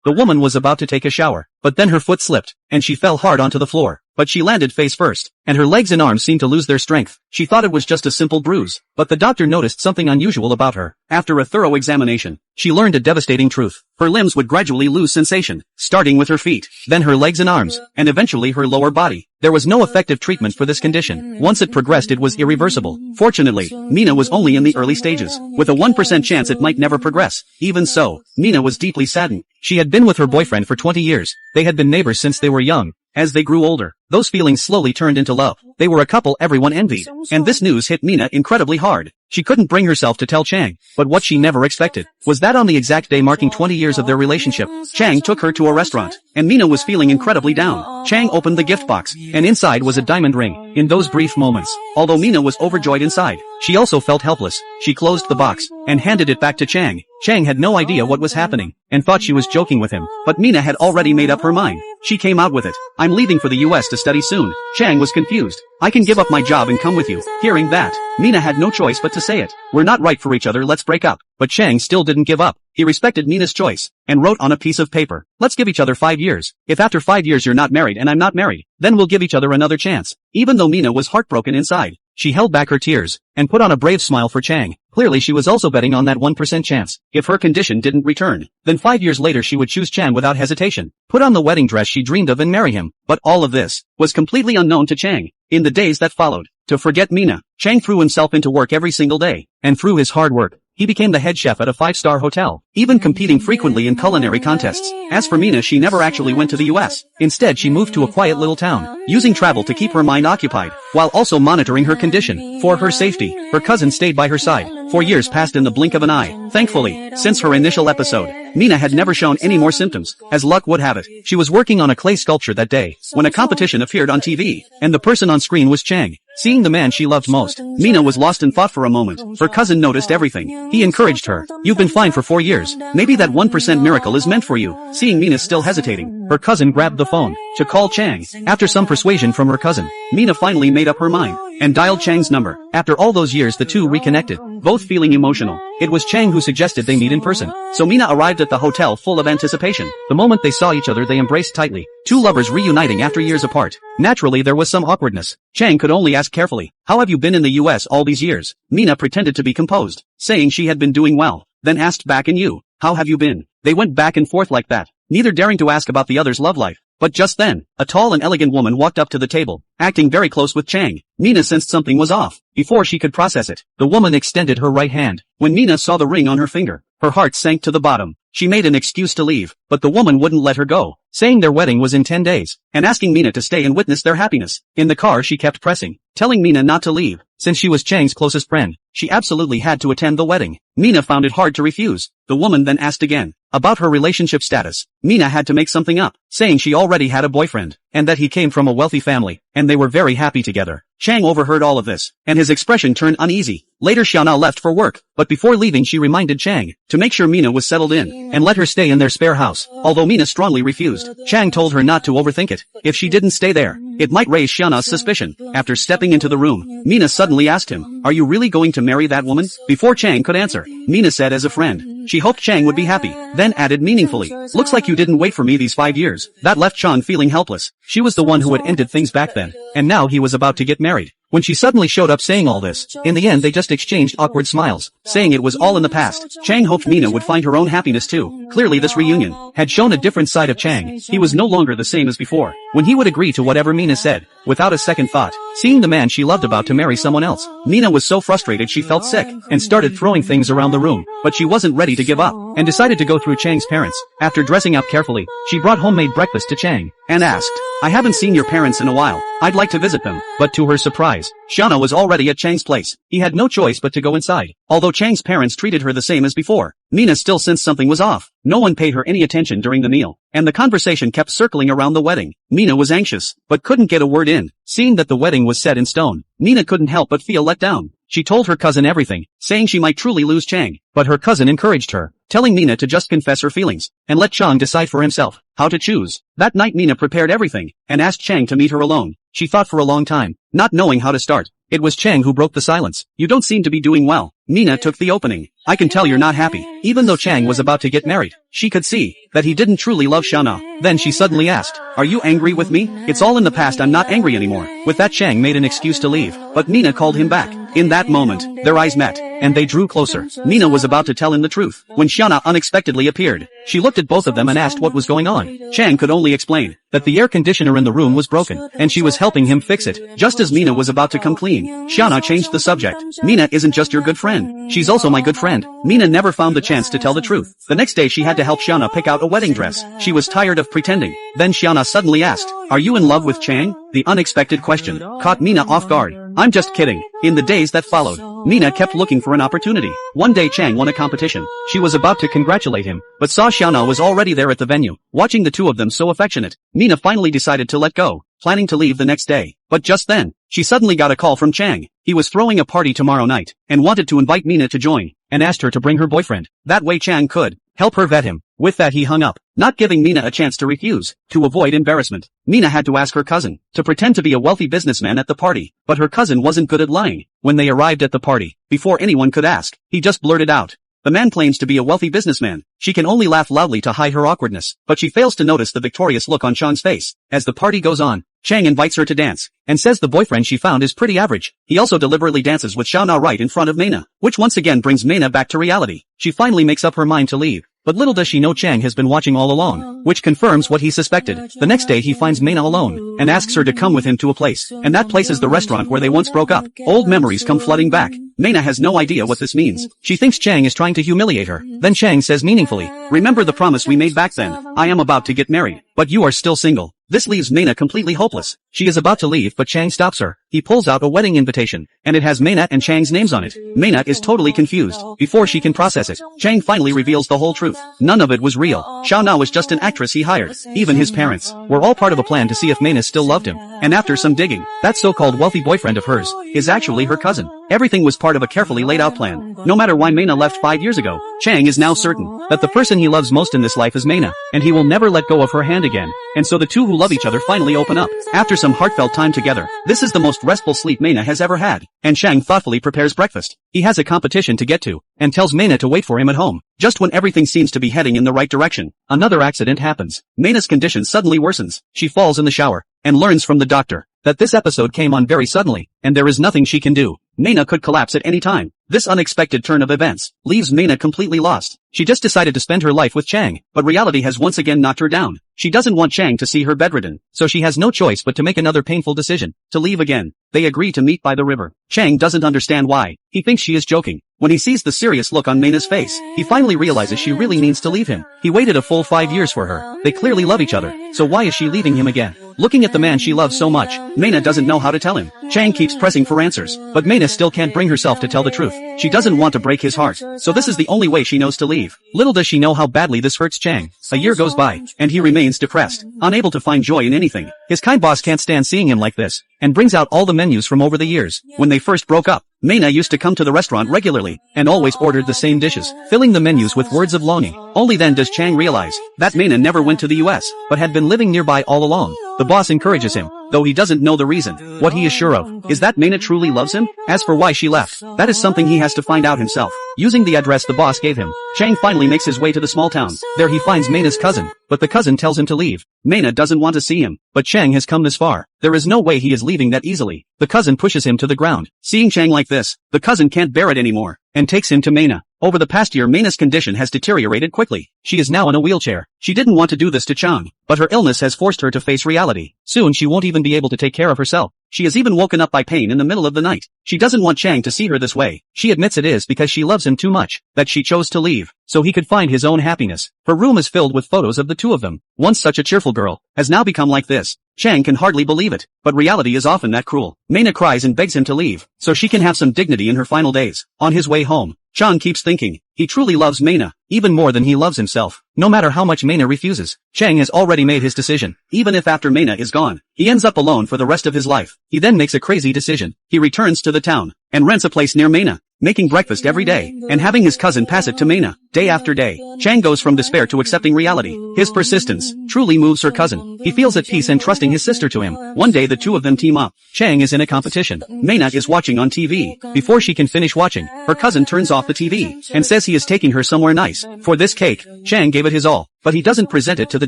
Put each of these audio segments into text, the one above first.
The woman was about to take a shower, but then her foot slipped, and she fell hard onto the floor. But she landed face first, and her legs and arms seemed to lose their strength. She thought it was just a simple bruise, but the doctor noticed something unusual about her. After a thorough examination, she learned a devastating truth. Her limbs would gradually lose sensation, starting with her feet, then her legs and arms, and eventually her lower body. There was no effective treatment for this condition. Once it progressed, it was irreversible. Fortunately, Mina was only in the early stages, with a 1% chance it might never progress. Even so, Mina was deeply saddened. She had been with her boyfriend for 20 years. They had been neighbors since they were young. As they grew older, those feelings slowly turned into love. They were a couple everyone envied. And this news hit Mina incredibly hard. She couldn't bring herself to tell Chang, but what she never expected was that on the exact day marking 20 years of their relationship, Chang took her to a restaurant, and Mina was feeling incredibly down. Chang opened the gift box, and inside was a diamond ring. In those brief moments, although Mina was overjoyed inside, she also felt helpless. She closed the box, and handed it back to Chang. Chang had no idea what was happening, and thought she was joking with him, but Mina had already made up her mind. She came out with it. I'm leaving for the US to study soon. Chang was confused. I can give up my job and come with you. Hearing that, Mina had no choice but to say it. We're not right for each other, let's break up. But Chang still didn't give up. He respected Mina's choice, and wrote on a piece of paper, let's give each other 5 years. If after 5 years you're not married and I'm not married, then we'll give each other another chance. Even though Mina was heartbroken inside, she held back her tears, and put on a brave smile for Chang. Clearly she was also betting on that 1% chance. If her condition didn't return, then 5 years later she would choose Chang without hesitation, put on the wedding dress she dreamed of and marry him. But all of this was completely unknown to Chang. In the days that followed, to forget Mina, Chang threw himself into work every single day, and through his hard work, he became the head chef at a 5-star hotel, even competing frequently in culinary contests. As for Mina, she never actually went to the US. Instead, she moved to a quiet little town, using travel to keep her mind occupied, while also monitoring her condition. For her safety, her cousin stayed by her side. 4 years passed in the blink of an eye. Thankfully, since her initial episode, Mina had never shown any more symptoms. As luck would have it, she was working on a clay sculpture that day, when a competition appeared on TV, and the person on screen was Chang. Seeing the man she loved most, Mina was lost in thought for a moment. Her cousin noticed everything. He encouraged her. You've been fine for 4 years. Maybe that 1% miracle is meant for you. Seeing Mina still hesitating, her cousin grabbed the phone to call Chang. After some persuasion from her cousin, Mina finally made up her mind and dialed Chang's number. After all those years, the two reconnected, both feeling emotional. It was Chang who suggested they meet in person. So Mina arrived at the hotel full of anticipation. The moment they saw each other, they embraced tightly. Two lovers reuniting after years apart. Naturally, there was some awkwardness. Chang could only ask carefully, how have you been in the US all these years? Mina pretended to be composed, saying she had been doing well, then asked back, and you, how have you been? They went back and forth like that, neither daring to ask about the other's love life. But just then, a tall and elegant woman walked up to the table, acting very close with Chang. Mina sensed something was off. Before she could process it, the woman extended her right hand. When Mina saw the ring on her finger, her heart sank to the bottom. She made an excuse to leave, but the woman wouldn't let her go, saying their wedding was in 10 days, and asking Mina to stay and witness their happiness. In the car she kept pressing, telling Mina not to leave, since she was Chang's closest friend. She absolutely had to attend the wedding. Mina found it hard to refuse. The woman then asked again, about her relationship status. Mina had to make something up, saying she already had a boyfriend, and that he came from a wealthy family, and they were very happy together. Chang overheard all of this, and his expression turned uneasy. Later Xiaona left for work, but before leaving she reminded Chang to make sure Mina was settled in, and let her stay in their spare house. Although Mina strongly refused, Chang told her not to overthink it. If she didn't stay there, it might raise Xiaona's suspicion. After stepping into the room, Mina suddenly asked him, are you really going to marry that woman? Before Chang could answer, Mina said as a friend, she hoped Chang would be happy, then added meaningfully, looks like you didn't wait for me these 5 years. That left Chang feeling helpless. She was the one who had ended things back then, and now he was about to get married. When she suddenly showed up saying all this, in the end they just exchanged awkward smiles, saying it was all in the past. Chang hoped Mina would find her own happiness too. Clearly this reunion had shown a different side of Chang. He was no longer the same as before, when he would agree to whatever Mina said, without a second thought. Seeing the man she loved about to marry someone else, Mina was so frustrated she felt sick, and started throwing things around the room. But she wasn't ready to give up, and decided to go through Chang's parents. After dressing up carefully, she brought homemade breakfast to Chang, and asked, I haven't seen your parents in a while. I'd like to visit them. But to her surprise, Xiaona was already at Chang's place. He had no choice but to go inside. Although Chang's parents treated her the same as before, Mina still sensed something was off. No one paid her any attention during the meal, and the conversation kept circling around the wedding. Mina was anxious, but couldn't get a word in. Seeing that the wedding was set in stone, Mina couldn't help but feel let down. She told her cousin everything, saying she might truly lose Chang, but her cousin encouraged her, telling Mina to just confess her feelings, and let Chang decide for himself how to choose. That night Mina prepared everything, and asked Chang to meet her alone. She thought for a long time, not knowing how to start. It was Chang who broke the silence. "You don't seem to be doing well." Mina took the opening. "I can tell you're not happy." Even though Chang was about to get married, she could see that he didn't truly love Xiaona. Then she suddenly asked, "Are you angry with me?" "It's all in the past, I'm not angry anymore." With that, Chang made an excuse to leave, but Mina called him back. In that moment, their eyes met, and they drew closer. Mina was about to tell him the truth, when Xiaona unexpectedly appeared. She looked at both of them and asked what was going on. Chang could only explain that the air conditioner in the room was broken, and she was helping him fix it. Just as Mina was about to come clean, Xiaona changed the subject. "Mina isn't just your good friend. She's also my good friend." Mina never found the chance to tell the truth. The next day she had to help Xiaona pick out a wedding dress. She was tired of pretending. Then Xiaona suddenly asked, "Are you in love with Chang?" The unexpected question caught Mina off guard. "I'm just kidding." In the days that followed, Mina kept looking for an opportunity. One day Chang won a competition. She was about to congratulate him, but saw Xiaona was already there at the venue, watching the two of them so affectionate. Mina finally decided to let go, planning to leave the next day. But just then, she suddenly got a call from Chang. He was throwing a party tomorrow night, and wanted to invite Mina to join, and asked her to bring her boyfriend. That way Chang could help her vet him. With that he hung up, not giving Mina a chance to refuse. To avoid embarrassment, Mina had to ask her cousin to pretend to be a wealthy businessman at the party, but her cousin wasn't good at lying. When they arrived at the party, before anyone could ask, he just blurted out, "The man claims to be a wealthy businessman." She can only laugh loudly to hide her awkwardness, but she fails to notice the victorious look on Chang's face. As the party goes on, Chang invites her to dance, and says the boyfriend she found is pretty average. He also deliberately dances with Xiaona right in front of Mina, which once again brings Mina back to reality. She finally makes up her mind to leave. But little does she know Chang has been watching all along, which confirms what he suspected. The next day he finds Mina alone, and asks her to come with him to a place, and that place is the restaurant where they once broke up. Old memories come flooding back. Mina has no idea what this means. She thinks Chang is trying to humiliate her. Then Chang says meaningfully, "Remember the promise we made back then? I am about to get married, but you are still single." This leaves Mina completely hopeless. She is about to leave but Chang stops her. He pulls out a wedding invitation, and it has Mina and Chang's names on it. Mina is totally confused. Before she can process it, Chang finally reveals the whole truth. None of it was real. Xiaona was just an actress he hired. Even his parents were all part of a plan to see if Mina still loved him. And after some digging, that so-called wealthy boyfriend of hers is actually her cousin. Everything was part of a carefully laid out plan. No matter why Mina left 5 years ago, Chang is now certain that the person he loves most in this life is Mina, and he will never let go of her hand again. And so the two who love each other finally open up. After some heartfelt time together, this is the most restful sleep Mina has ever had. And Chang thoughtfully prepares breakfast. He has a competition to get to, and tells Mina to wait for him at home. Just when everything seems to be heading in the right direction, another accident happens. Mina's condition suddenly worsens. She falls in the shower, and learns from the doctor that this episode came on very suddenly, and there is nothing she can do. Mina could collapse at any time. This unexpected turn of events leaves Mina completely lost. She just decided to spend her life with Chang, but reality has once again knocked her down. She doesn't want Chang to see her bedridden, so she has no choice but to make another painful decision, to leave again. They agree to meet by the river. Chang doesn't understand why. He thinks she is joking. When he sees the serious look on Mina's face, he finally realizes she really needs to leave him. He waited a full 5 years for her. They clearly love each other, so why is she leaving him again? Looking at the man she loves so much, Mina doesn't know how to tell him. Chang keeps pressing for answers, but Mina still can't bring herself to tell the truth. She doesn't want to break his heart, so this is the only way she knows to leave. Little does she know how badly this hurts Chang. A year goes by, and he remains depressed, unable to find joy in anything. His kind boss can't stand seeing him like this, and brings out all the menus from over the years. When they first broke up, Mina used to come to the restaurant regularly, and always ordered the same dishes, filling the menus with words of longing. Only then does Chang realize that Mina never went to the US, but had been living nearby all along. The boss encourages him, though he doesn't know the reason. What he is sure of is that Mina truly loves him. As for why she left, that is something he has to find out himself. Using the address the boss gave him, Chang finally makes his way to the small town. There he finds Mina's cousin, but the cousin tells him to leave. Mina doesn't want to see him, but Chang has come this far. There is no way he is leaving that easily. The cousin pushes him to the ground. Seeing Chang like this, the cousin can't bear it anymore, and takes him to Mina. Over the past year Mina's condition has deteriorated quickly. She is now in a wheelchair. She didn't want to do this to Chang, but her illness has forced her to face reality. Soon she won't even be able to take care of herself. She is even woken up by pain in the middle of the night. She doesn't want Chang to see her this way. She admits it is because she loves him too much, that she chose to leave, so he could find his own happiness. Her room is filled with photos of the two of them. Once such a cheerful girl, has now become like this. Chang can hardly believe it, but reality is often that cruel. Mina cries and begs him to leave, so she can have some dignity in her final days. On his way home, Chang keeps thinking, he truly loves Mina, even more than he loves himself. No matter how much Mina refuses, Chang has already made his decision. Even if after Mina is gone, he ends up alone for the rest of his life. He then makes a crazy decision. He returns to the town, and rents a place near Mina. making breakfast every day, and having his cousin pass it to Maina, day after day. Chang goes from despair to accepting reality. His persistence truly moves her cousin. He feels at peace and trusting his sister to him. One day the two of them team up. Chang is in a competition. Maina is watching on TV. Before she can finish watching, her cousin turns off the TV, and says he is taking her somewhere nice. For this cake, Chang gave it his all. But he doesn't present it to the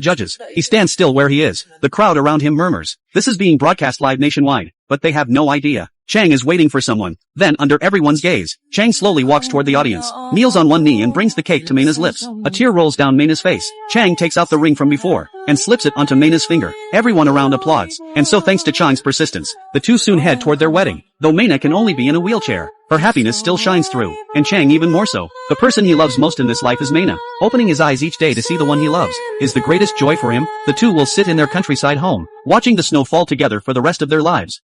judges. He stands still where he is. The crowd around him murmurs. This is being broadcast live nationwide, but they have no idea. Chang is waiting for someone. Then, under everyone's gaze, Chang slowly walks toward the audience, kneels on one knee and brings the cake to Maina's lips. A tear rolls down Maina's face. Chang takes out the ring from before, and slips it onto Maina's finger. Everyone around applauds. And so thanks to Chang's persistence, the two soon head toward their wedding. Though Maina can only be in a wheelchair, her happiness still shines through, and Chang even more so. The person he loves most in this life is Maina. Opening his eyes each day to see the one he loves is the greatest joy for him. The two will sit in their countryside home, watching the snow fall together for the rest of their lives.